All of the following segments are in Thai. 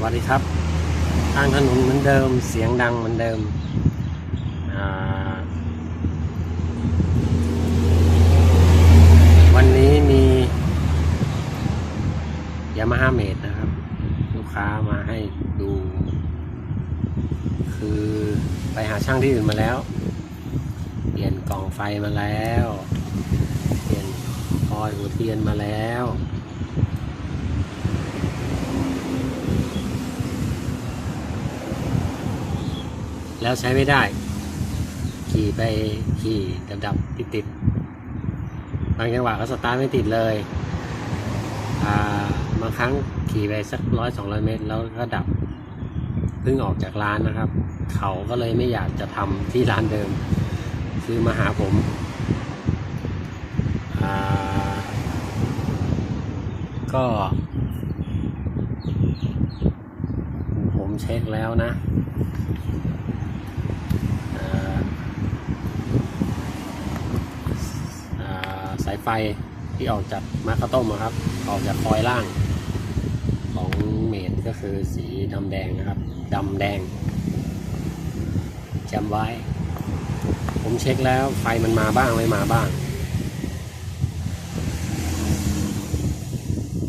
วัสดีครับทางถนนเหมือนเดิมเสียงดังเหมือนเดิมวันนี้มีYamaha Mateนะครับลูกค้ามาให้ดูคือไปหาช่างที่อื่นมาแล้วเปลี่ยนกล่องไฟมาแล้วเปลี่ยนคอยหัวเทียนมาแล้วใช้ไม่ได้ขี่ไปขี่ดับติดบางจังหวะก็สตาร์ทไม่ติดเลยบางครั้งขี่ไปสัก100-200 เมตรแล้วก็ดับเพิ่งออกจากร้านนะครับเขาก็เลยไม่อยากจะทำที่ร้านเดิมคือมาหาผมก็ผมเช็คแล้วนะสายไฟที่ออกจากม้าข้าวต้มครับออกจากคอยล่างของเมตรก็คือสีดำแดงนะครับดำแดงจำไว้ผมเช็คแล้วไฟมันมาบ้างไม่มาบ้าง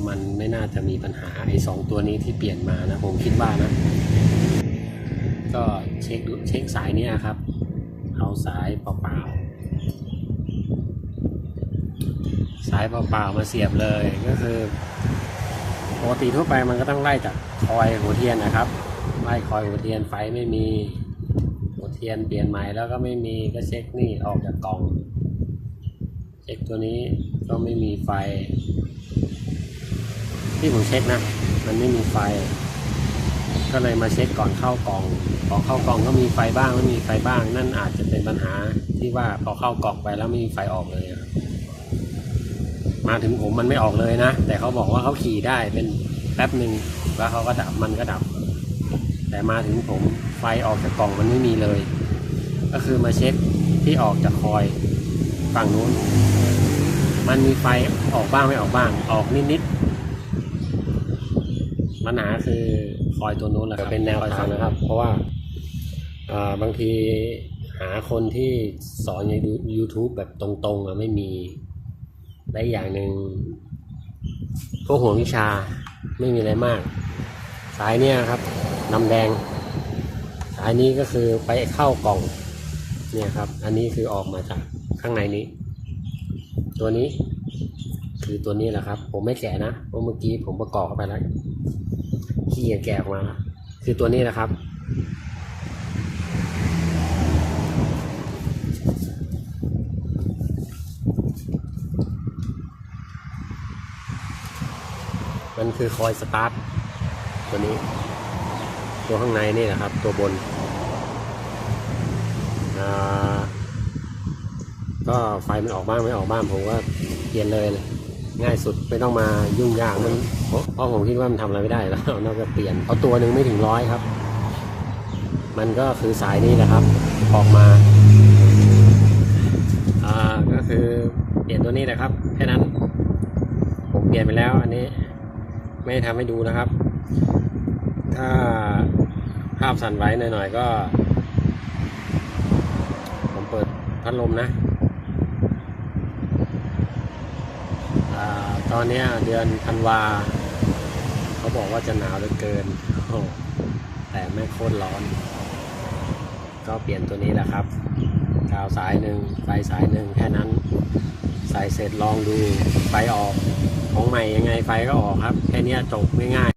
มันไม่น่าจะมีปัญหาไอ้2ตัวนี้ที่เปลี่ยนมานะผมคิดว่านะก็เช็คสายนี้ครับเอาสายเปล่ามาเสียบเลยก็คือปกติทั่วไปมันก็ต้องไล่จากคอยหัวเทียนนะครับไล่คอยหัวเทียนไฟไม่มีหัวเทียนเปลี่ยนใหม่แล้วก็ไม่มีก็เช็คนี่ออกจากกล่องเช็คตัวนี้ก็ไม่มีไฟที่ผมเช็คนะมันไม่มีไฟก็เลยมาเช็คก่อนเข้ากล่องก็มีไฟบ้างไม่มีไฟบ้างนั่นอาจจะเป็นปัญหาที่ว่าพอเข้ากล่องไปแล้วไม่มีไฟออกเลยมาถึงผมมันไม่ออกเลยนะแต่เขาบอกว่าเขาขี่ได้เป็นแป๊บหนึ่งแล้วเขาก็ดับมันก็ดับแต่มาถึงผมไฟออกจากกล่องมันไม่มีเลยก็คือมาเช็คที่ออกจากคอยฝั่งนู้นมันมีไฟออกบ้างไม่ออกบ้างออกนิดปัญหาคือคอยตัวนู้นแหละเป็นแนวทางนะครับเพราะว่าบางทีหาคนที่สอนใน YouTube แบบตรงๆไม่มีได้อย่างหนึ่งพวกหัววิชาไม่มีอะไรมากสายเนี่ยครับน้ำแดงสายนี้ก็คือไปเข้ากล่องเนี่ยครับอันนี้คือออกมาจากข้างในนี้ตัวนี้คือตัวนี้แหละครับผมไม่แกะนะเพราะเมื่อกี้ผมประกอบเข้าไปแล้วขี้แกะออกมาคือตัวนี้นะครับมันคือคอยสตาร์ทตัวนี้ตัวข้างในนี่นะครับตัวบนก็ไฟมันออกบ้างไม่ออกบ้างผมก็เปลี่ยนเลยง่ายสุดไม่ต้องมายุ่งยากมันเพราะผมคิดว่ามันทำอะไรไม่ได้แล้วนอกจากเปลี่ยนเพราะตัวหนึ่งไม่ถึง100ครับมันก็คือสายนี้แหละครับออกมาก็คือเปลี่ยนตัวนี้นะครับแค่นั้นผมเปลี่ยนไปแล้วอันนี้ไม่ทำให้ดูนะครับถ้าภาพสั่นไหวหน่อยๆก็ผมเปิดพัดลมนะตอนนี้เดือนธันวาเขาบอกว่าจะหนาวเหลือเกินแต่ไม่โคตรร้อนก็เปลี่ยนตัวนี้แหละครับกาวสายหนึ่งไฟสายหนึ่งแค่นั้นใส่เสร็จลองดูไฟออกของใหม่ยังไงไฟก็ออกครับแค่นี้จบง่ายๆ